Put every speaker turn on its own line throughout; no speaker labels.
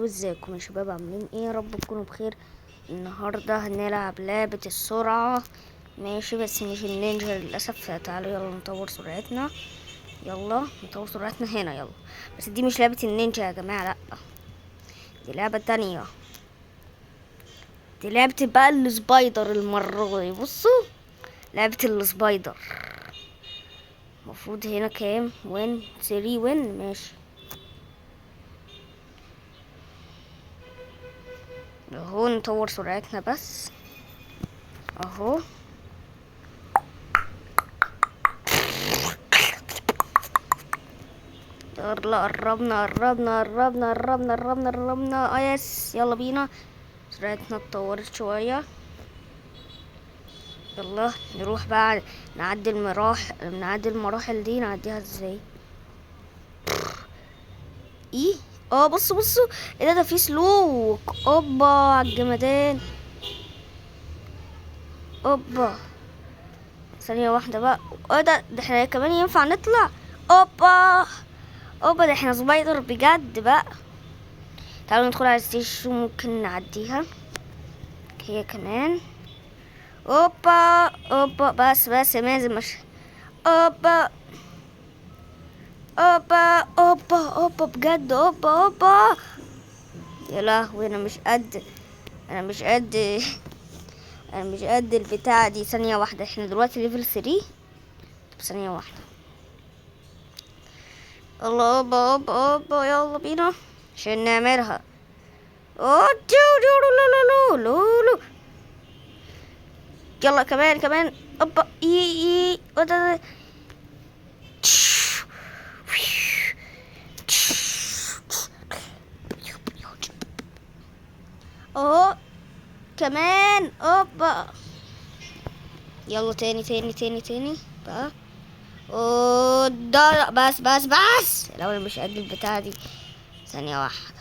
ازيكم يا شباب؟ عاملين ايه؟ يا رب تكونوا بخير. النهارده هنلعب لعبة السرعة. ماشي، بس مش النينجا للأسف. تعالوا يلا نطور سرعتنا. يلا نطور سرعتنا هنا، يلا. بس دي مش لعبة النينجا يا جماعة، لأ، دي لعبة تانية. دي لعبة بقى السبايدر المرة دي. بصوا، لعبة السبايدر. المفروض هنا كام وين؟ 3 وين. ماشي اهو، نطور سرعتنا بس اهو. يلا قربنا. يس، يلا بينا. سرعتنا اتطورت شوية. يلا نروح بقى نعدي المراحل دي. نعديها ازاي؟ ايه؟ اه، بصوا ايه ده في سلوك. اوبا عالجمدان. اوبا، ثانية واحدة بقى. اه ده احنا كمان ينفع نطلع. اوبا اوبا، ده احنا سبايدر بجد بقى. تعالوا ندخل على الستيشن، ممكن نعديها هي كمان. اوبا بس يا مازن، مش اوبا اوبا بجد. اوبا. يا لهوي، انا مش قد انا مش قد البتاعة دي. ثانية واحدة، احنا دلوقتي ليفل 3. طب ثانية واحدة. الله، اوبا يلا بينا عشان نعملها. اوه لو. يلا كمان. اوبا اي اهو كمان. اوبا، يلا تاني بقى. اوه ده بس لو انا مش قد البتاعة دي. ثانية واحدة،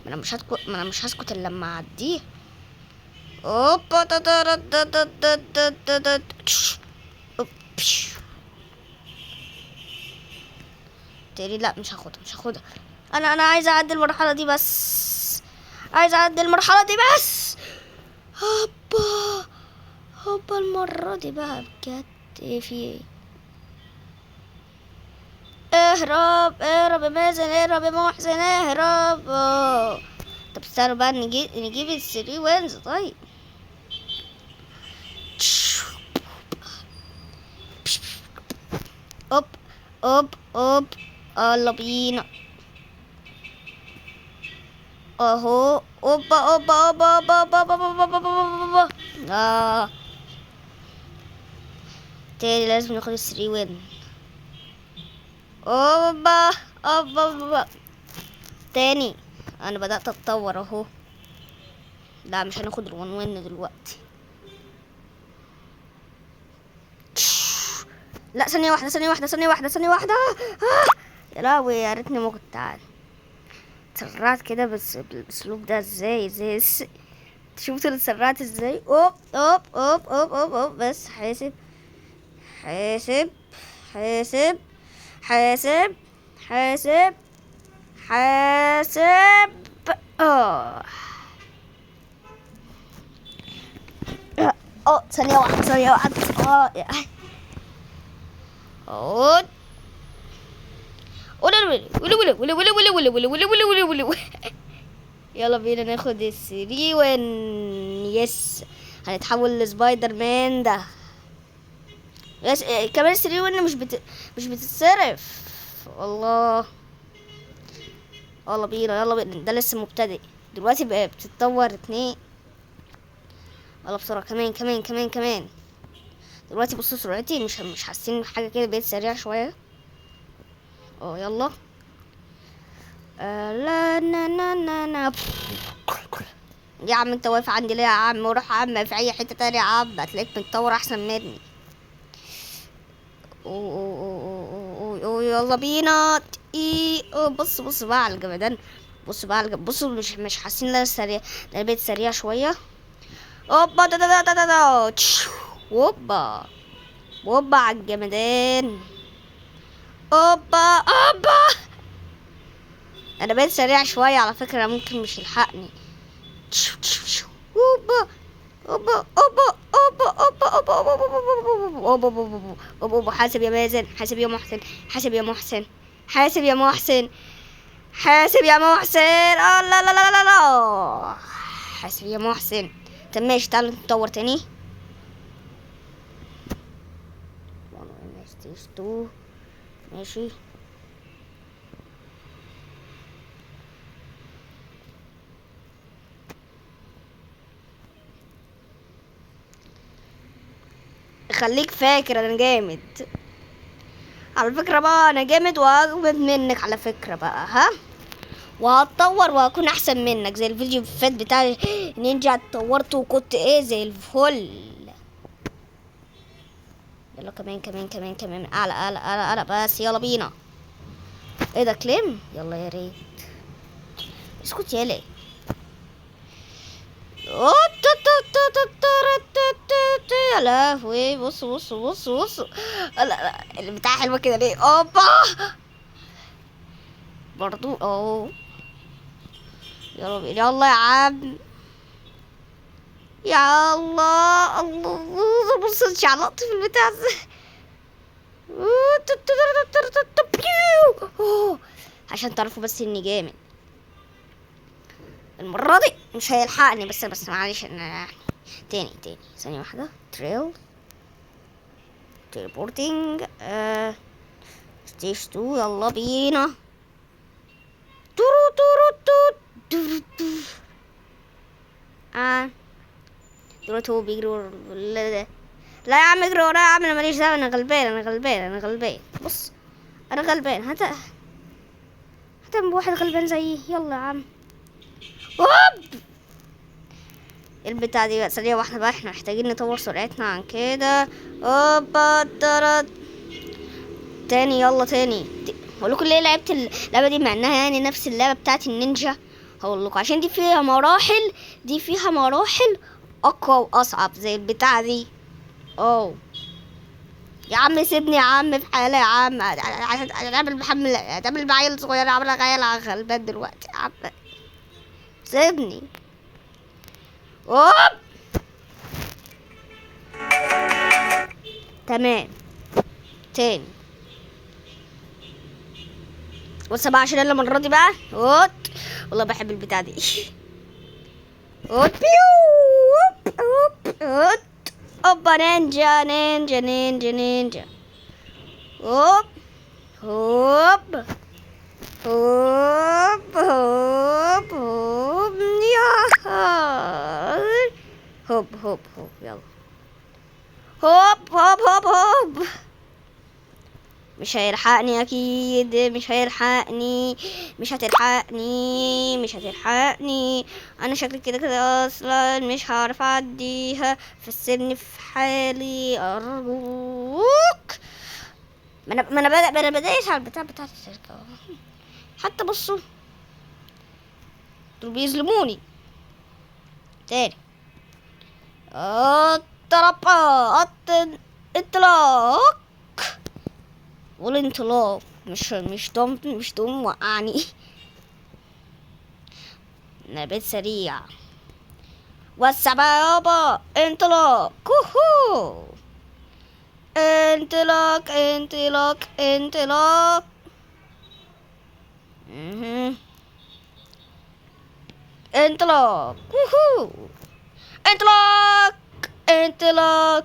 ما انا مش هسكت الا لما اعديه. اوبا أوب. تاني، لا مش هاخدها. انا عايزة اعدي المرحلة دي بس. هوبا المرة دي بقى بجد. ايه في ايه؟ اهرب يا مازن، اهرب يا محسن، اهرب. طب استنوا بقى، نجيب الثري وينز. طيب اوب اوب. يلا بينا اهو. اوبا. اه، تاني لازم ناخد الثري وين. اوبا تاني. انا بدأت اتطور اهو. لا مش هناخد الون وين دلوقتي. لا ثانية واحدة. يا لهوي، يا ريتني ما كنت عارف. اتسرعت كده بس بالاسلوب ده ازاي شفت انا اتسرعت ازاي؟ اوب. بس حاسب حاسب حاسب حاسب حاسب. اه ثانية واحدة. اه ولا يلا بينا ناخد الثري وين. يس، هنتحول لسبايدر مان ده. يس كمان الثري وين مش بتتصرف. والله يلا بينا ده لسه مبتدئ. دلوقتي بقى بتتطور 2. يلا بسرعة، كمان. دلوقتي بصوا سرعتي، مش حاسين حاجة كده، بقيت سريع شوية. يلا. لا نا. يا عم انت واقف عندي ليه يا عم؟ وروح يا عم في اي حتة تانية يا عم، هتلاقيك متطور احسن مني. يلا بينا. بص بقى على الجمدان. بصوا مش حاسين ان انا سريع؟ انا بقيت سريع شوية. اوبا دا اوبا على الجمدان. اوبا انا بقيت سريع شويه على فكره، ممكن مش يلحقني. اوبا اوبا اوبا اوبا اوبا اوبا اوبا اوبا اوبا اوبا. حاسب يا مازن، حاسب يا محسن، حاسب يا محسن، حاسب يا محسن، حاسب يا محسن. لا لا لا لا لا، حاسب يا محسن. طب ماشي، تعالوا نتطور تاني. ماشي. خليك فاكر انا جامد على فكرة بقى، انا جامد واجمد منك على فكرة بقى، ها؟ وهتطور وهكون احسن منك زي الفيديو اللي فات بتاع نينجا، اتطورت وكنت ايه زي الفل. يلا كمان كمان كمان كمان، اعلى اعلى اعلى اعلى، بس يلا بينا. ايه ده كليم؟ يلا يا ريت اسكت يالا. يا لهوي، بص بص بص بص. لا لا، البتاع حلوة كده ليه؟ اوبا برضو اهو. يلا يلا يا عم، يا الله الله. بص اتشعلقت في البتاع ازاي. عشان تعرفوا بس اني جامد. المرة دي مش هيلحقني، بس معلش انا تاني ثانية واحدة. تيليبورتينج ستيج 2. يلا بينا. دلوقتي هو بيجري لا يا عم اجري ورايا يا عم، انا ماليش دعوة، انا غلبان. بص انا غلبان، هتم بواحد غلبان زيي. يلا يا عم. هوب البتاع دي بقى ثانية واحدة بقى، احنا محتاجين نطور سرعتنا عن كده. هوبا تاني. يلا تاني. هقول لكم ليه لعبت اللعبة دي مع انها يعني نفس اللعبة بتاعت النينجا. هقول لكم عشان دي فيها مراحل اقوى واصعب زي البتاع دي. اوه يا عم سيبني يا عم في حالي يا عم، عشان هتعمل بعيل صغير، عامل عيل غلبان دلوقتي يا عم، سيبني. اوب تمام. تاني. بص بقى عشان المرة دي بقى والله بحب البتاع دي. بيو اوبا نينجا. هوب هوب هوب هوب هوب يا هوب يلا. هوب مش هيلحقني اكيد، مش هتلحقني. انا شكلي كده اصلا مش هعرف اعديها، فسيبني في حالي ارجوك. ما انا بدايس على البتاع بتاعت الشركة. حتى بصوا دول بيظلموني. تاني. انطلاق والانطلاق. مش دم وقعني. انا بقيت سريع. وسع بقى يابا. انطلاق كوهو. انطلاق انطلاق ووهو. انطلاق.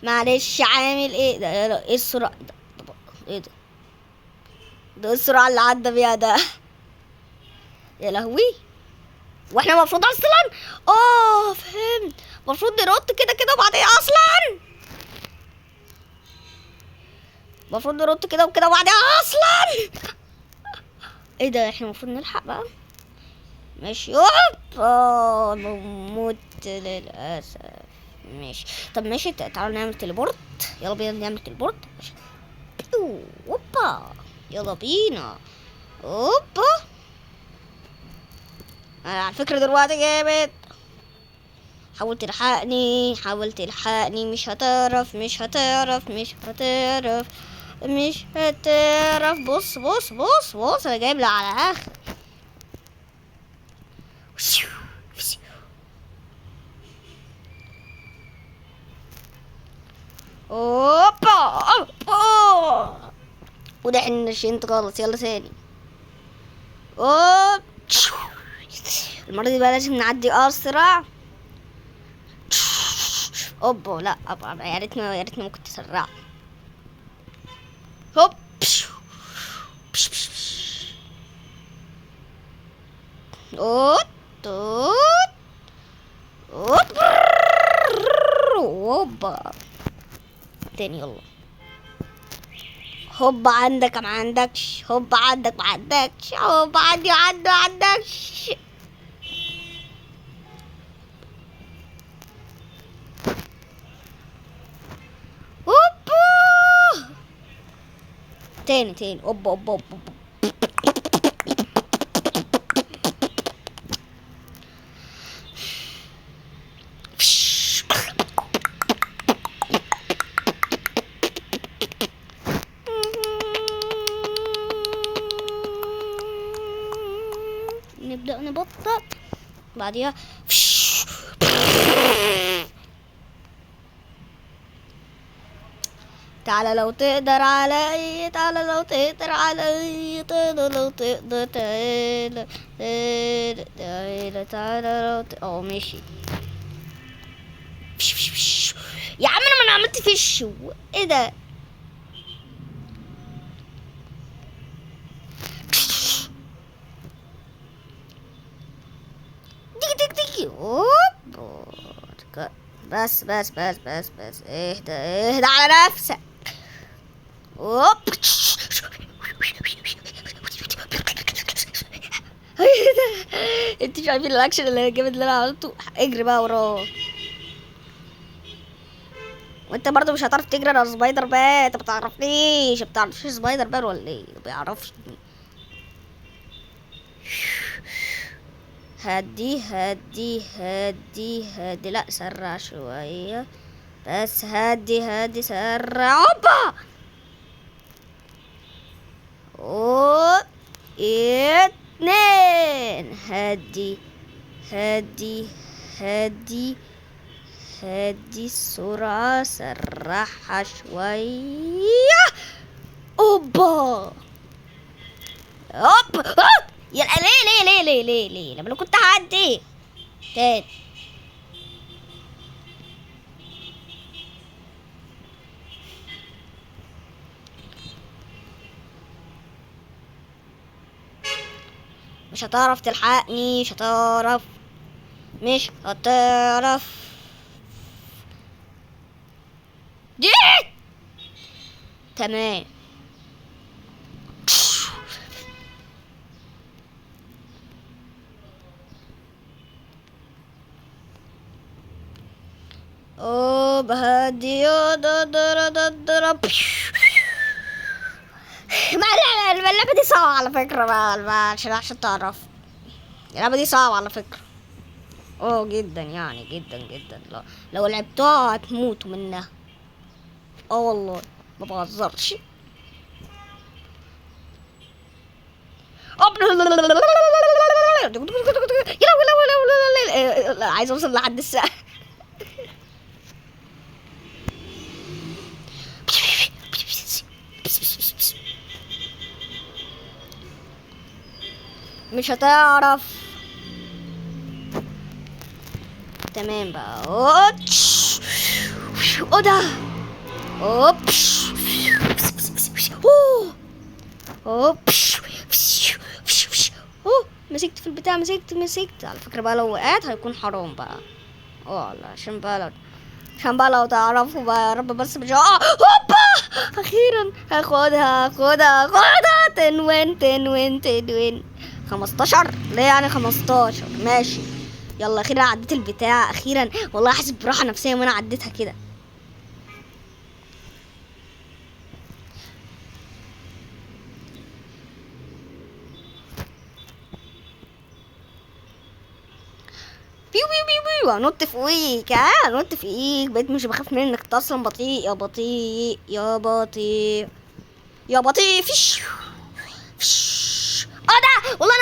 معلش عامل ايه ده؟ ايه السرعة ده؟ ايه ده السرعة اللي عدى بيها ده؟ يا لهوي. واحنا المفروض اصلا فهمت، المفروض نرد كده وبعدين اصلا ايه ده؟ احنا المفروض نلحق بقى. ماشي. بموت للاسف. ماشي. طب ماشي، تعالوا نعمل تليبورت. يلا بينا نعمل تليبورت. اوبا يلا بينا. اوبا انا على فكرة دلوقتي جامد. حاول تلحقني. مش هتعرف. مش هتعرف. بص بص بص بص، انا جايب لي على اخر. اوبا اوبا، وده احنا نشنت خالص. يلا ثاني. اوب، المرة دي بقى لازم نعدي اسرع. اوبا لا، يا ريتني يا ريتني ممكن تسرع. هوب، اوت اوت اوب، اوبا تاني. يلا هوب، عندك ما عندكش، هوب عندك ما عندكش، هوب عندي ما عندكش. اوبا تاني تاني، اوبا اوبا اوبا. نبدأ نبطأ بعديها. تعالى لو تقدر علي، تعالى لو تقدر علي، تعالى لو تقدر، تعالى تعالى تعالى تعالى لو اه ماشي. يا عم انا ما عملت فيش. ايه ده؟ ديك ديك ديك. اوب، بس بس بس بس بس، اهدى اهدى على نفسك. اوب. انت مش عارفين الاكشن اللي جامد اللي انا عملته. اجري بقى وراه. وانت برضه مش هتعرف تجري، انا سبايدر مان. انت بتعرفنيش، بتعرفش سبايدر مان ولا ايه؟ بيعرفش. هدي هدي هدي هدي، لا سرع شوية بس. هدي هدي سرع. اوبا، اوب، اتنين. هدي هدي هدي هدي السرعة، سرعها شوية. اوبا اوب. يا ليه لما انا كنت هعدي تاني. مش هتعرف تلحقني، مش هتعرف، مش هتعرف. دي تمام. اوه بهدي يا ضرب. لا اللعبة دي صعبة على فكرة بقى عشان تعرف. اللعبة دي صعبة على فكرة. اوه جدا يعني، جدا جدا. لا لو لعبتها هتموتوا منها. اه والله ما بهزرش. عايز اوصل لحد السقف. مش هتعرف. تمام بقى. اوه ده. اوه اوه اوه، مسكت في البتاع، مسكت. على فكرة بقى لو وقعت هيكون حرام بقى. اه لا، عشان بقى لو تعرفوا بقى، يا رب بس مش هوبا. اخيرا هاخدها. تنوين 15. ليه يعني 15؟ ماشي. يلا اخيرا عديت البتاع، اخيرا والله حاسس براحة نفسية وانا عديتها كده. بيو انط فوقيك. انط فوقيك. بقيت مش بخاف منك. انت اصلا بطيء يا بطيء يا بطيء. يا بطيء. فيش اه ده والله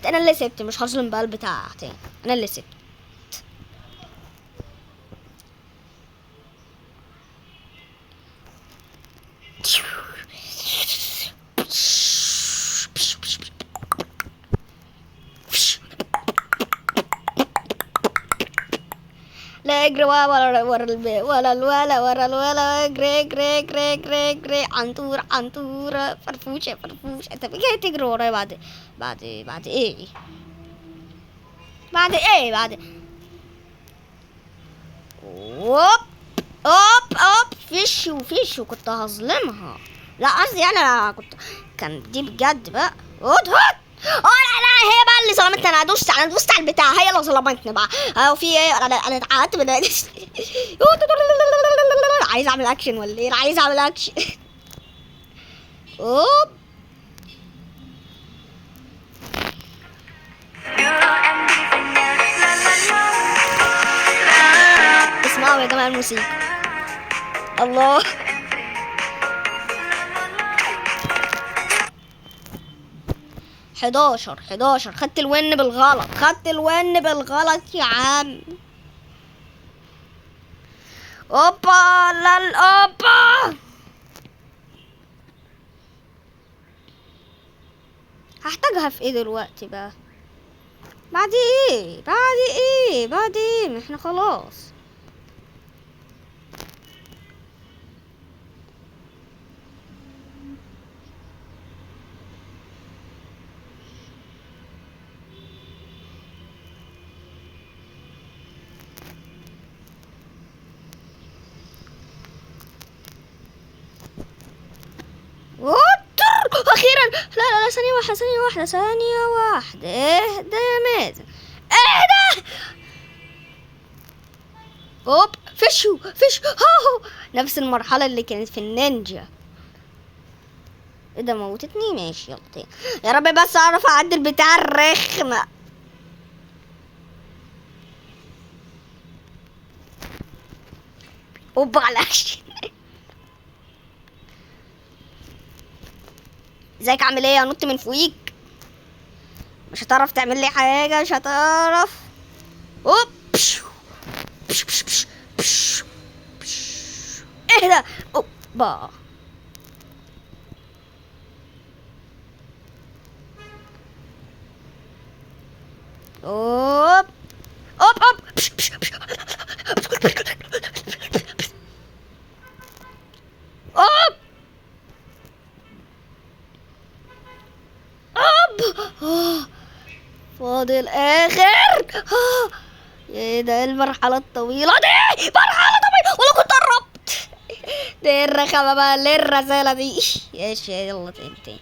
انا اللي سبت مش هظلم بقى بتاعتي. انا اللي سبت. لا اجري ورا البيت ولا اجري اجري اجري اجري اجري. عنتورة فرفوشة. انت جاي تجري ورايا بعد ايه؟ بعد اوب اوب فيش وكنت هظلمها. لا قصدي انا كان دي بجد بقى. هوت لا هي بقى اللي ظلمتني. انا دوست على البتاع. هي اللي ظلمتني بقى. في ايه؟ انا اتعقدت من عايز اعمل اكشن ولا ايه؟ عايز اعمل اكشن. اوب اسمعوا يا جماعة الموسيقى. الله 11 خدت الون بالغلط يا عم. اوبا لا اوبا. هحتاجها في ايه دلوقتي بقى؟ بعد ايه احنا خلاص. اخيرا. لا ثانية واحدة. اهدى يا مازن اهدى. اوب فيش هو نفس المرحلة اللي كانت في النينجا. ايه ده موتتني؟ ماشي يلا تاني. يا رب بس اعرف اعدل بتاع الرخمة. اوب على الاكشن. ازيك عامل ايه؟ انط من فوقيك. مش هتعرف تعمل لي حاجة. مش هتعرف. اوب ايه ده؟ اوبا اوب فاضل اخر. ايه ده المرحلة الطويلة دي؟ ولا كنت قربت. دي الرخامة بقى. ليه الرسالة دي؟ ايش يلا تاني.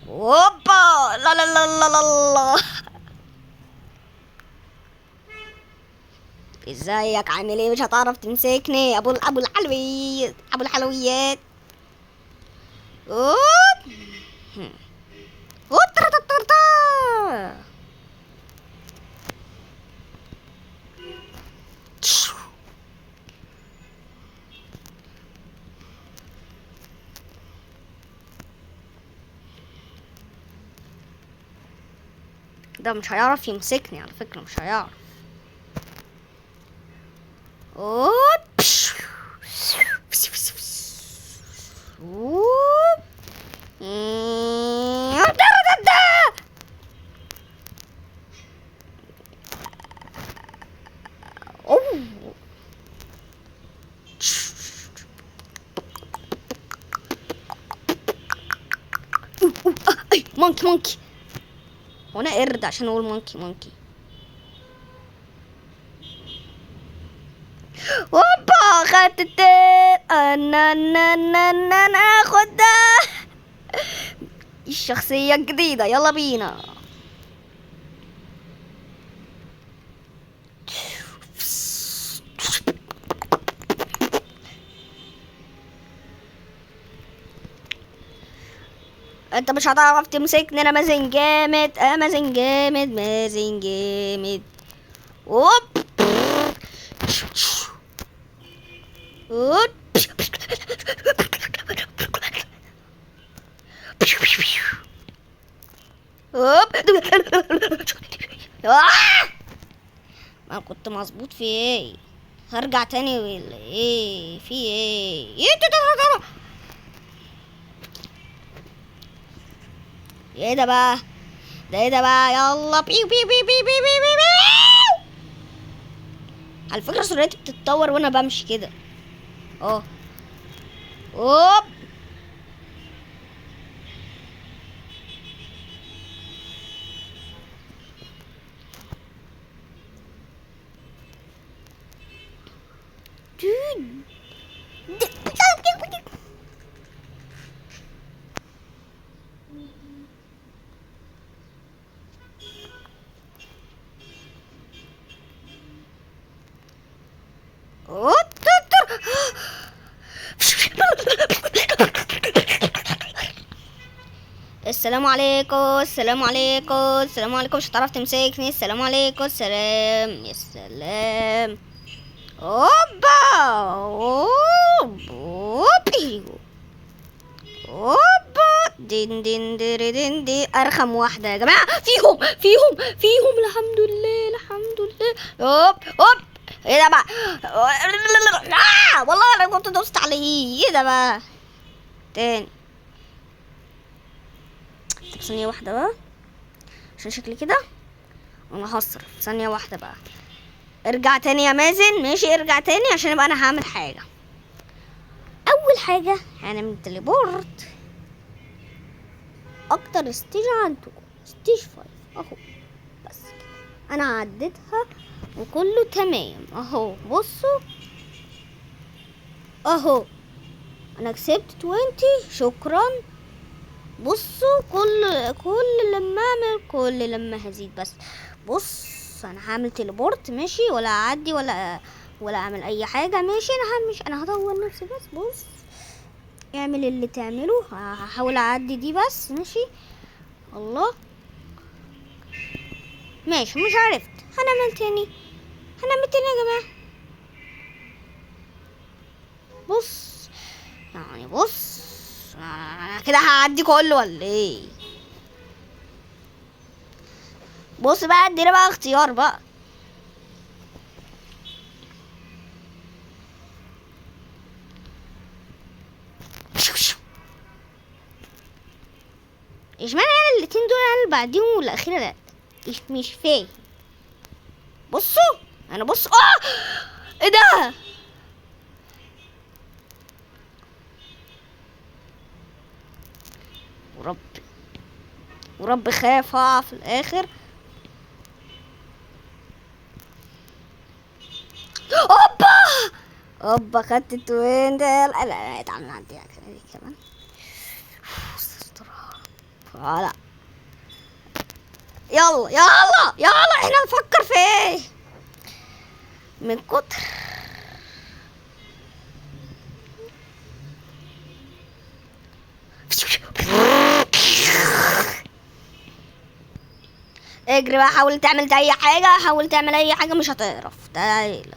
اوبا لا ازيك عامل ايه؟ مش هتعرف تمسكني ابو الحلويات. اوب ده مش هيعرف يمسكني على فكرة. مش هيعرف. مونكي وانا قرد عشان اقول مونكي. اوبا خدت انا اخد ده. الشخصية الجديدة يلا بينا. انت مش هتعرف تمسكني. انا مازن جامد. اوب هوب. ما كنت مظبوط في ايه؟ هرجع تاني ولا ايه؟ في ايه؟ ايه ده بقى؟ ده ايه ده بقى؟ يلا بيو بيو بيو بيو بيو بيو بيو. على فكرة سرعتي بتتطور وانا بمشي كده. اه. اوب. السلام عليكم، السلام عليكم، السلام عليكم. مش هتعرف تمسكني. السلام عليكم، السلام، يا سلام. اوبا اوب اوبي اوبا. دين دين ديري دين دي. ارخم واحدة يا جماعة. فيهم الحمد لله الحمد لله. اوب اوب. ايه ده بقى؟ والله انا كنت دوست عليه. ايه ده بقى؟ تاني. طب ثانية واحدة بقى عشان شكلي كده انا هصرف. ثانية واحدة بقى. ارجع تاني يا مازن. ماشي ارجع تاني عشان يبقى انا هعمل حاجة. اول حاجة هنعمل تليبورت اكتر ستيج عندكم، ستيج 5 اهو. بس كده انا عديتها وكله تمام اهو. بصوا اهو انا كسبت 20. شكرا. بصوا كل لما اعمل كل لما هزيد. بس بص انا هعمل تليبورت ماشي، ولا اعدي ولا اعمل اي حاجه ماشي. انا هطور نفسي بس. بص اعمل اللي تعمله. هحاول اعدي دي بس ماشي. الله ماشي. مش عرفت. هنعمل تاني يا جماعه. بص يعني بص انا كده هعدي كله ولا ايه؟ بص بقى ادينا بقى اختيار بقى. اشمعنى انا الاتنين دول انا اللي بعديهم والاخيره لا؟ مش فاهم. بصوا انا بص. ايه ده؟ ورب خاف اقع في الاخر. اوبا خدت التوين ده. لا اتعامل عندي كمان. لا يلا احنا نفكر في ايه من كتر. اجري بقى. حاول تعمل اي حاجه مش هتعرف. تعالى.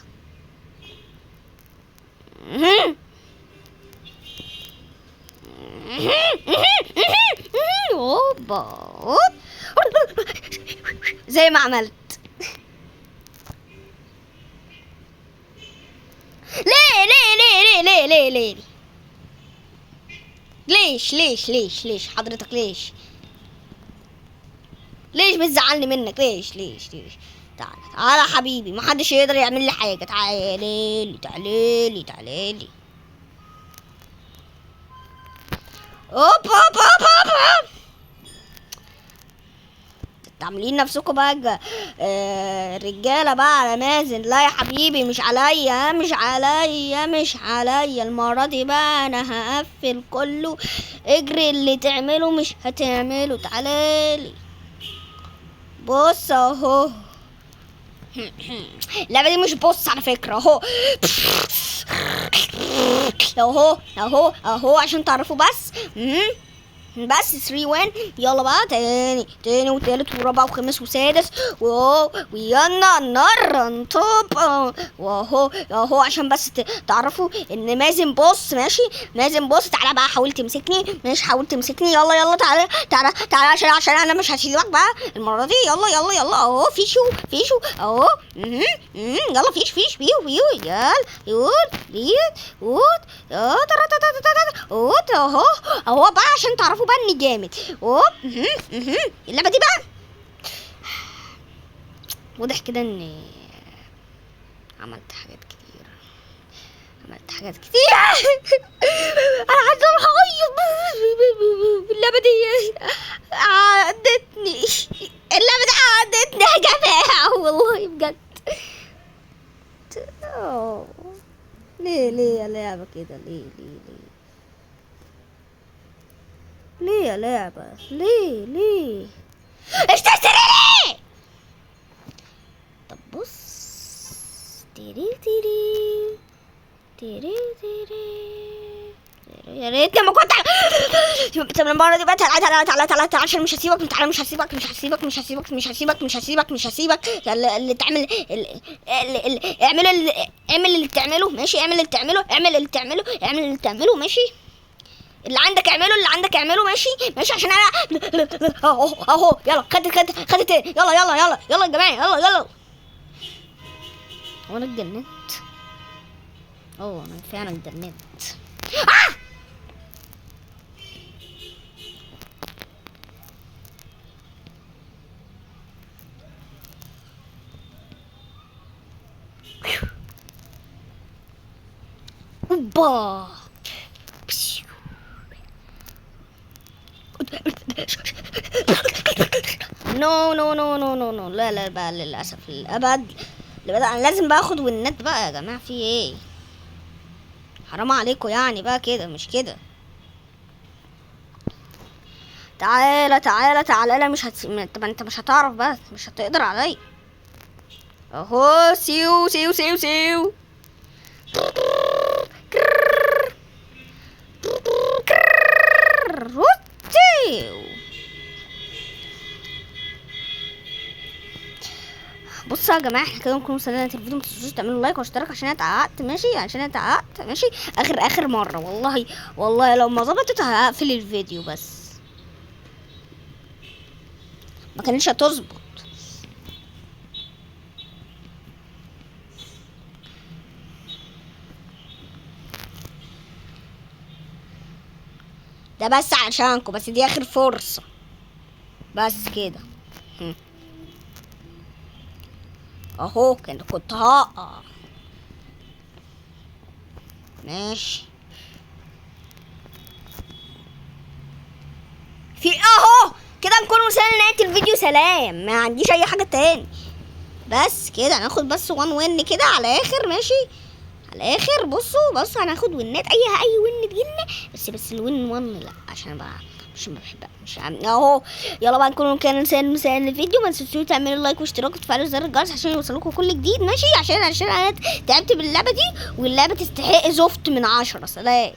اوبا زي ما عملت. ليه ليش حضرتك ليش بتزعلني منك؟ ليش تعالى حبيبي. محدش يقدر يعمل لي حاجه. تعالي. اوبا عاملين نفسكم بقى رجاله بقى على مازن. لا يا حبيبي مش عليا المره دي بقى. انا هقفل كله. اجري اللي تعمله مش هتعمله. تعالي بص اهو. اللعبه دي مش بص على فكره اهو عشان تعرفوا بس. بس 3 1. يلا بقى تاني وتالت ورابع وخامس وسادس ويلا نطب واهو عشان بس تعرفوا ان مازن بص. ماشي مازن بص، تعالى بقى حاول تمسكني. ماشي حاول تمسكني. يلا تعالى عشان انا مش هسيبك بقى المره دي. يلا اهو فيشو اهو. يلا فيش بيو يلا يود اهو بقى عشان تعرفوا بقى اني جامد. اللعبه دي بقى واضح كده اني عملت حاجات كتير. انا عايزه اروح اعيط. اللعبه دي عدتني يا جماعه والله بجد. ليه يا لعبه كده؟ ليه يا لعبه؟ ليه استسري؟ طب بص، يا ريت لما كنت طب المره دي بقى تعالى عشان مش هسيبك. اللي تعمل اعمل اللي بتعمله. ماشي اعمل اللي بتعمله. ماشي اللي عندك اعمله. ماشي عشان انا اهو. يلا خدت تاني. يلا يا جماعه. يلا وانا اتجننت. انا فعلا اتجننت. اوبا نو لا بقى للاسف للابد. انا لازم بقى اخد والنت بقى يا جماعه. في ايه؟ حرام عليكم يعني بقى كده مش كده. تعالى لا مش طب انت مش هتعرف بقى، مش هتقدر عليا. اهو سيو بصوا يا جماعه، احنا كده نكون وصلنا الفيديو. ما تنسوش تعملوا لايك واشتراك عشان اتعقدت. ماشي اخر مره والله لو ما ظبطت هقفل الفيديو. بس ما كانتش هتظبط. ده بس عشانكم، بس دي اخر فرصه بس كده. اهو كنت هقع. ماشي في اهو كده نكون وصلنا لنهاية الفيديو. سلام، ما عنديش اي حاجة تاني. بس كده هناخد بس 1 وين كده على الاخر. ماشي على الاخر. بصوا هناخد وينات اي وين تجيلنا. بس الوين 1 لا، عشان بقى مش بحبها. مش اهو. يلا بقى نكون كان نسال الفيديو. ما تنسوش تعملوا لايك واشتراك وتفعلوا زر الجرس عشان يوصلكم كل جديد. ماشي عشان انا تعبت باللعبه دي، واللعبه تستحق زفت من 10. سلام.